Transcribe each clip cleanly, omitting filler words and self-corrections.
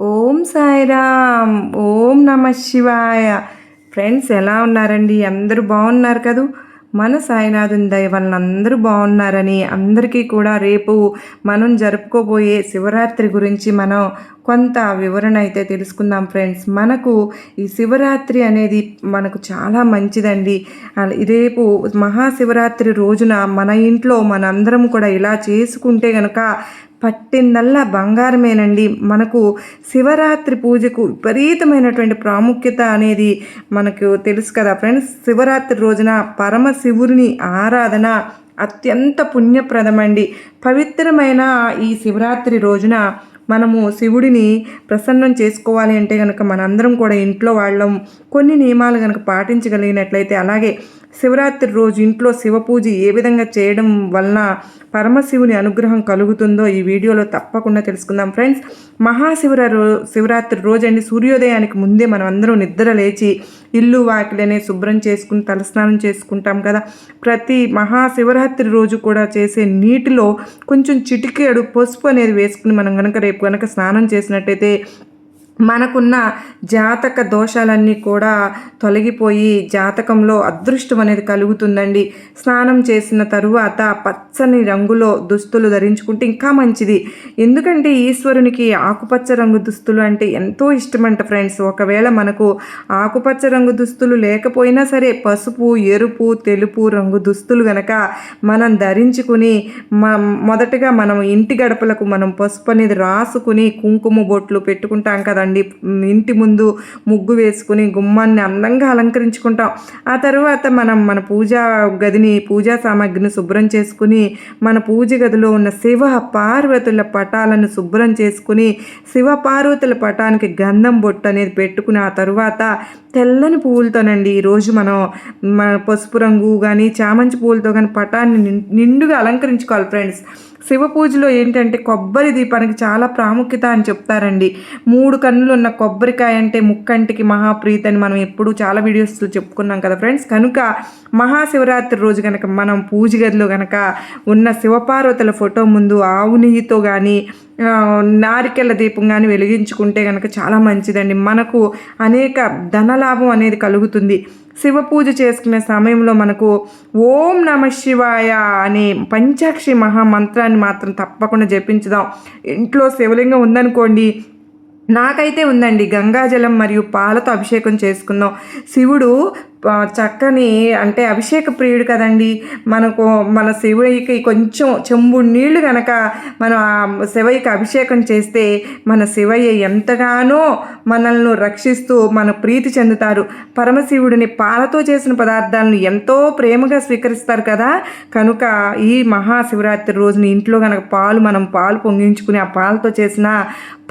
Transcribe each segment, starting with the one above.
ఓం సాయిరామ్. ఓం నమ శివాయ. ఫ్రెండ్స్, ఎలా ఉన్నారండి? అందరూ బాగున్నారు కదూ? మన సాయినాథుని దయ వలన అందరూ బాగున్నారని, అందరికీ కూడా రేపు మనం జరుపుకోబోయే శివరాత్రి గురించి మనం కొంత వివరణ అయితే తెలుసుకుందాం ఫ్రెండ్స్. మనకు ఈ శివరాత్రి అనేది మనకు చాలా మంచిదండి. రేపు మహాశివరాత్రి రోజున మన ఇంట్లో మనందరం కూడా ఇలా చేసుకుంటే కనుక పట్టిందల్లా బంగారమేనండి. మనకు శివరాత్రి పూజకు విపరీతమైనటువంటి ప్రాముఖ్యత అనేది మనకు తెలుసు కదా ఫ్రెండ్స్. శివరాత్రి రోజున పరమశివుని ఆరాధన అత్యంత పుణ్యప్రదమండి. పవిత్రమైన ఈ శివరాత్రి రోజున మనము శివుడిని ప్రసన్నం చేసుకోవాలి అంటే కనుక మనందరం కూడా ఇంట్లో వాళ్ళం కొన్ని నియమాలు కనుక పాటించగలిగినట్లయితే, అలాగే శివరాత్రి రోజు ఇంట్లో శివ పూజ ఏ విధంగా చేయడం వలన పరమశివుని అనుగ్రహం కలుగుతుందో ఈ వీడియోలో తప్పకుండా తెలుసుకుందాం ఫ్రెండ్స్. శివరాత్రి రోజు అండి, సూర్యోదయానికి ముందే మనం అందరం నిద్ర లేచి ఇల్లు వాకిలనే శుభ్రం చేసుకుని తలస్నానం చేసుకుంటాం కదా. ప్రతి మహాశివరాత్రి రోజు కూడా చేసే నీటిలో కొంచెం చిటికెడు పసుపు అనేది వేసుకుని మనం రేపు కనుక స్నానం చేసినట్టయితే మనకున్న జాతక దోషాలన్నీ కూడా తొలగిపోయి జాతకంలో అదృష్టం అనేది కలుగుతుందండి. స్నానం చేసిన తరువాత పచ్చని రంగులో దుస్తులు ధరించుకుంటే ఇంకా మంచిది. ఎందుకంటే ఈశ్వరునికి ఆకుపచ్చ రంగు దుస్తులు అంటే ఎంతో ఇష్టమంట ఫ్రెండ్స్. ఒకవేళ మనకు ఆకుపచ్చ రంగు దుస్తులు లేకపోయినా సరే పసుపు, ఎరుపు, తెలుపు రంగు దుస్తులు గనక మనం ధరించుకుని మొదటగా మనం ఇంటి గడపలకు మనం పసుపు అనేది రాసుకుని కుంకుమ బొట్లు పెట్టుకుంటాం కదా అండి. ఇంటి ముందు ముగ్గు వేసుకుని గుమ్మాన్ని అందంగా అలంకరించుకుంటాం. ఆ తర్వాత మన పూజా గదిని, పూజా సామాగ్రిని శుభ్రం చేసుకుని మన పూజ గదిలో ఉన్న శివ పార్వతుల పటాలను శుభ్రం చేసుకుని శివ పార్వతుల పటానికి గంధం బొట్టు అనేది పెట్టుకుని ఆ తరువాత తెల్లని పువ్వులతోనండి ఈరోజు మన పసుపు రంగు కానీ చామంతి పువ్వులతో కానీ పటాన్ని నిండుగా అలంకరించుకోవాలి ఫ్రెండ్స్. శివ పూజలో ఏంటంటే కొబ్బరి దీపానికి చాలా ప్రాముఖ్యత అని చెప్తారండి. 3 కన్నులు ఉన్న కొబ్బరికాయ అంటే ముక్కంటికి మహాప్రీతి అని మనం ఎప్పుడు చాలా వీడియోస్లో చెప్పుకున్నాం కదా ఫ్రెండ్స్. కనుక మహాశివరాత్రి రోజు కనుక మనం పూజ గదిలో కనుక ఉన్న శివపార్వతుల ఫోటో ముందు ఆవు నెయ్యితో కానీ నారికెళ్ళ దీపం కానీ వెలిగించుకుంటే కనుక చాలా మంచిదండి. మనకు అనేక ధనలాభం అనేది కలుగుతుంది. శివ పూజ చేసుకునే సమయంలో మనకు ఓం నమ శివాయ అనే పంచాక్షి మహామంత్రాన్ని మాత్రం తప్పకుండా జపించుదాం. ఇంట్లో శివలింగం ఉందనుకోండి, నాకైతే ఉందండి, గంగాజలం మరియు పాలతో అభిషేకం చేసుకుందాం. శివుడు చక్కని అంటే అభిషేక ప్రియుడు కదండి. మన శివయ్యకి కొంచెం చెంబు నీళ్లు కనుక మనం శివయ్యకి అభిషేకం చేస్తే మన శివయ్య ఎంతగానో మనల్ని రక్షిస్తూ మన ప్రీతి చెందుతారు. పరమశివుడిని పాలతో చేసిన పదార్థాలను ఎంతో ప్రేమగా స్వీకరిస్తారు కదా. కనుక ఈ మహాశివరాత్రి రోజున ఇంట్లో కనుక మనం పాలు పొంగించుకుని ఆ పాలతో చేసిన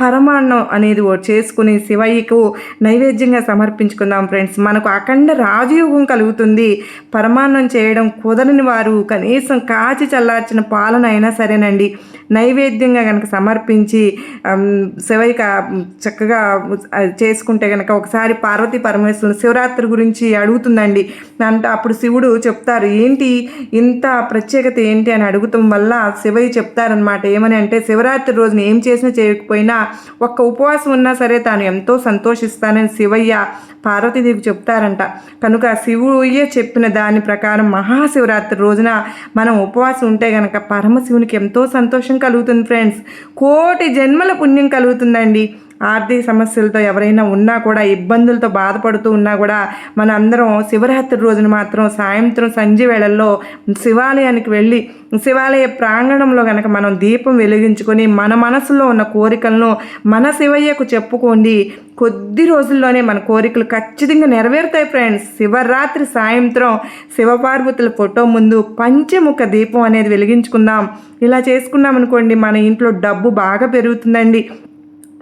పరమాన్నం అనేది చేసుకుని శివయ్యకు నైవేద్యంగా సమర్పించుకుందాం ఫ్రెండ్స్. మనకు అఖండ రాజయోగం కలుగుతుంది. పరమాన్నం చేయడం కుదరని వారు కనీసం కాచి చల్లార్చిన పాలన అయినా సరేనండి నైవేద్యంగా కనుక సమర్పించి శివయ్యకి చక్కగా చేసుకుంటే కనుక ఒకసారి పార్వతీ పరమేశ్వరుడు శివరాత్రి గురించి అడుగుతుందండి. అంటే అప్పుడు శివుడు చెప్తారు, ఏంటి ఇంత ప్రత్యేకత ఏంటి అని అడుగుతాం వల్ల శివయ్య చెప్తారనమాట. ఏమని అంటే, శివరాత్రి రోజున ఏం చేసినా చేయకపోయినా ఒక్క ఉపవాసం ఉన్నా సరే తాను ఎంతో సంతోషిస్తానని శివయ్య పార్వతీదేవికి చెప్తారంట. కనుక శివుయ్య చెప్పిన దాని ప్రకారం మహాశివరాత్రి రోజున మనం ఉపవాసం ఉంటే కనుక పరమశివునికి ఎంతో సంతోషం కలుగుతుంది ఫ్రెండ్స్. కోటి జన్మల పుణ్యం కలుగుతుందండి. ఆర్థిక సమస్యలతో ఎవరైనా ఉన్నా కూడా, ఇబ్బందులతో బాధపడుతూ ఉన్నా కూడా మన అందరం శివరాత్రి రోజున మాత్రం సాయంత్రం సంధ్య వేళల్లో శివాలయానికి వెళ్ళి శివాలయ ప్రాంగణంలో కనుక మనం దీపం వెలిగించుకొని మన మనసులో ఉన్న కోరికలను మన శివయ్యకు చెప్పుకోండి. కొద్ది రోజుల్లోనే మన కోరికలు ఖచ్చితంగా నెరవేరుతాయి ఫ్రెండ్స్. శివరాత్రి సాయంత్రం శివపార్వతుల ఫోటో ముందు పంచముఖ దీపం అనేది వెలిగించుకుందాం. ఇలా చేసుకున్నాం అనుకోండి, మన ఇంట్లో డబ్బు బాగా పెరుగుతుందండి.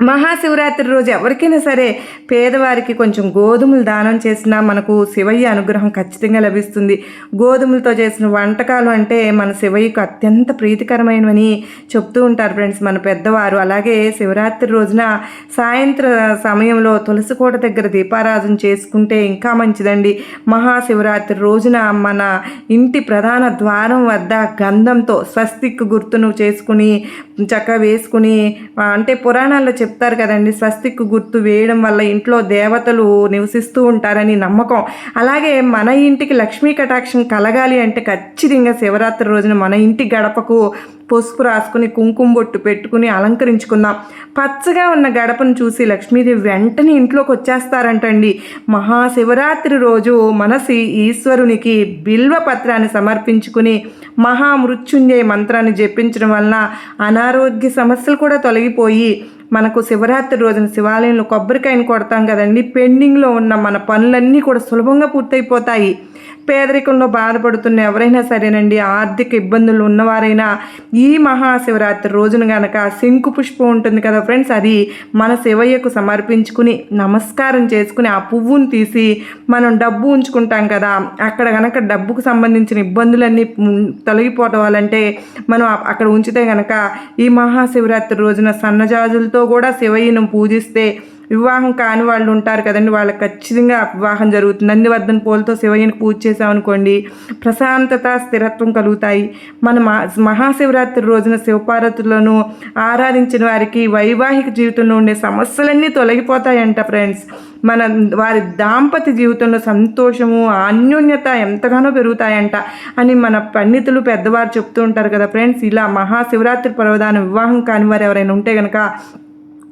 మహాశివరాత్రి రోజు ఎవరికైనా సరే పేదవారికి కొంచెం గోధుమలు దానం చేసినా మనకు శివయ్య అనుగ్రహం ఖచ్చితంగా లభిస్తుంది. గోధుమలతో చేసిన వంటకాలు అంటే మన శివయ్యకు అత్యంత ప్రీతికరమైనవని చెప్తూ ఉంటారు ఫ్రెండ్స్ మన పెద్దవారు. అలాగే శివరాత్రి రోజున సాయంత్ర సమయంలో తులసి కోట దగ్గర దీపారాధన చేసుకుంటే ఇంకా మంచిదండి. మహాశివరాత్రి రోజున మన ఇంటి ప్రధాన ద్వారం వద్ద గంధంతో స్వస్తిక్ గుర్తును చేసుకుని చక్కగా వేసుకుని అంటే పురాణాల్లో చెప్తారు కదండి, స్వస్తిక్ గుర్తు వేయడం వల్ల ఇంట్లో దేవతలు నివసిస్తూ ఉంటారని నమ్మకం. అలాగే మన ఇంటికి లక్ష్మీ కటాక్షం కలగాలి అంటే ఖచ్చితంగా శివరాత్రి రోజున మన ఇంటి గడపకు పసుపు రాసుకుని కుంకుమ బొట్టు పెట్టుకుని అలంకరించుకుందాం. పచ్చగా ఉన్న గడపను చూసి లక్ష్మీదేవి వెంటనే ఇంట్లోకి వచ్చేస్తారంటండి. మహాశివరాత్రి రోజు మనసి ఈశ్వరునికి బిల్వ పత్రాన్ని సమర్పించుకుని మహామృత్యుంజయ మంత్రాన్ని జపించడం వలన అనారోగ్య సమస్యలు కూడా తొలగిపోయి మనకు శివరాత్రి రోజున శివాలయంలో కొబ్బరికాయను కొడతాం కదండి, పెండింగ్లో ఉన్న మన పనులన్నీ కూడా సులభంగా పూర్తయిపోతాయి. పేదరికంలో బాధపడుతున్న ఎవరైనా సరేనండి, ఆర్థిక ఇబ్బందులు ఉన్నవారైనా ఈ మహాశివరాత్రి రోజున కనుక శంకు పుష్పం ఉంటుంది కదా ఫ్రెండ్స్, అది మన శివయ్యకు సమర్పించుకుని నమస్కారం చేసుకుని ఆ పువ్వును తీసి మనం డబ్బు ఉంచుకుంటాం కదా, అక్కడ కనుక డబ్బుకు సంబంధించిన ఇబ్బందులన్నీ తొలగిపోవాలంటే మనం అక్కడ ఉంచితే కనుక ఈ మహాశివరాత్రి రోజున సన్నజాజులతో కూడా శివయ్యను పూజిస్తే వివాహం కాని వాళ్ళు ఉంటారు కదండి, వాళ్ళకి ఖచ్చితంగా వివాహం జరుగుతుంది. నందివర్ధన పూలతో శివయ్యని పూజ చేసామనుకోండి, ప్రశాంతత స్థిరత్వం కలుగుతాయి. మన మహాశివరాత్రి రోజున శివపార్వతులను ఆరాధించిన వారికి వైవాహిక జీవితంలో ఉండే సమస్యలన్నీ తొలగిపోతాయంట ఫ్రెండ్స్. వారి దాంపత్య జీవితంలో సంతోషము అన్యోన్యత ఎంతగానో పెరుగుతాయంట అని మన పండితులు పెద్దవారు చెప్తూ ఉంటారు కదా ఫ్రెండ్స్. ఇలా మహాశివరాత్రి పర్వదాన వివాహం కాని వారు ఎవరైనా ఉంటే కనుక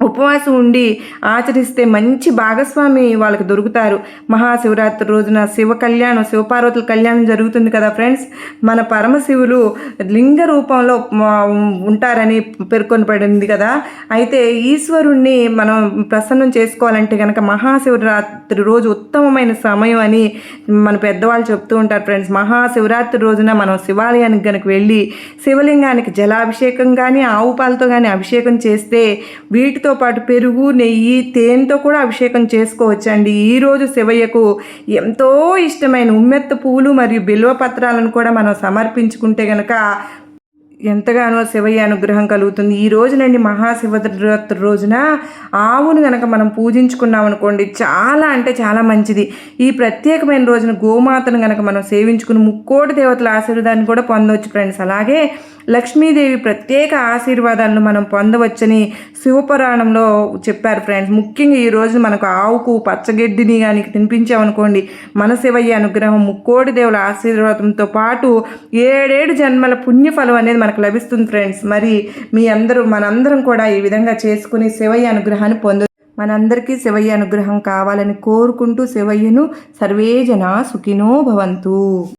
ఉపవాసం ఉండి ఆచరిస్తే మంచి భాగస్వామి వాళ్ళకి దొరుకుతారు. మహాశివరాత్రి రోజున శివ కళ్యాణం, శివపార్వతుల కళ్యాణం జరుగుతుంది కదా ఫ్రెండ్స్. మన పరమశివులు లింగ రూపంలో ఉంటారని పేర్కొనబడింది కదా. అయితే ఈశ్వరుణ్ణి మనం ప్రసన్నం చేసుకోవాలంటే కనుక మహాశివరాత్రి రోజు ఉత్తమమైన సమయం అని మన పెద్దవాళ్ళు చెప్తూ ఉంటారు ఫ్రెండ్స్. మహాశివరాత్రి రోజున మనం శివాలయానికి కనుక వెళ్ళి శివలింగానికి జలాభిషేకం కానీ ఆవు పాలతో కానీ అభిషేకం చేస్తే వీటితో పాటు పెరుగు, నెయ్యి, తేనెతో కూడా అభిషేకం చేసుకోవచ్చండి. ఈరోజు శివయ్యకు ఎంతో ఇష్టమైన ఉమ్మెత్త పువ్వులు మరియు బిల్వ పత్రాలను కూడా మనం సమర్పించుకుంటే కనుక ఎంతగానో శివయ్య అనుగ్రహం కలుగుతుంది. ఈ రోజునండి మహాశివరాత్రి రోజున ఆవును కనుక మనం పూజించుకున్నాం అనుకోండి, చాలా అంటే చాలా మంచిది. ఈ ప్రత్యేకమైన రోజున గోమాతను కనుక మనం సేవించుకుని ముక్కోటి దేవతల ఆశీర్వాదాన్ని కూడా పొందవచ్చు ఫ్రెండ్స్. అలాగే లక్ష్మీదేవి ప్రత్యేక ఆశీర్వాదాలను మనం పొందవచ్చని శివపురాణంలో చెప్పారు ఫ్రెండ్స్. ముఖ్యంగా ఈ రోజు మనకు ఆవుకు పచ్చగడ్డిని కానీ తినిపించామనుకోండి, మన శివయ్య అనుగ్రహం ముక్కోటి దేవుల ఆశీర్వాదంతో పాటు 7 జన్మల పుణ్యఫలం అనేది మనకు లభిస్తుంది ఫ్రెండ్స్. మరి మనందరం కూడా ఈ విధంగా చేసుకుని శివయ్య అనుగ్రహాన్ని మనందరికీ శివయ్య అనుగ్రహం కావాలని కోరుకుంటూ శివయ్యను సర్వే జనా సుఖినో భవంతు.